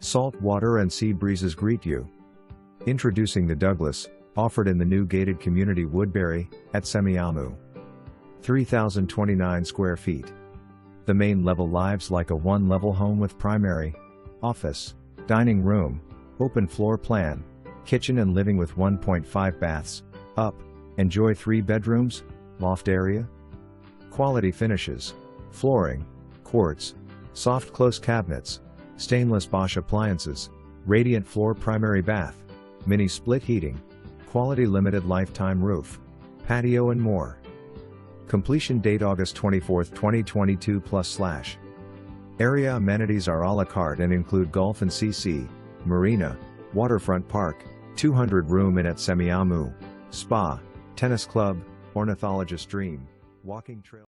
Salt water and sea breezes greet you. Introducing the Douglas, offered in the new gated community Woodberry, at Semiahmoo. 3,029 square feet. The main level lives like a one-level home with primary, office, dining room, open floor plan, kitchen and living with 1.5 baths, enjoy 3 bedrooms, loft area. Quality finishes, flooring, quartz, soft close cabinets, stainless Bosch appliances, radiant floor primary bath, mini split heating, quality limited lifetime roof, patio and more. Completion date August 24, 2022 +/. Area amenities are a la carte and include golf and CC, Marina, waterfront park, 200-room inn at Semiahmoo, spa, tennis club, ornithologist dream, walking trail.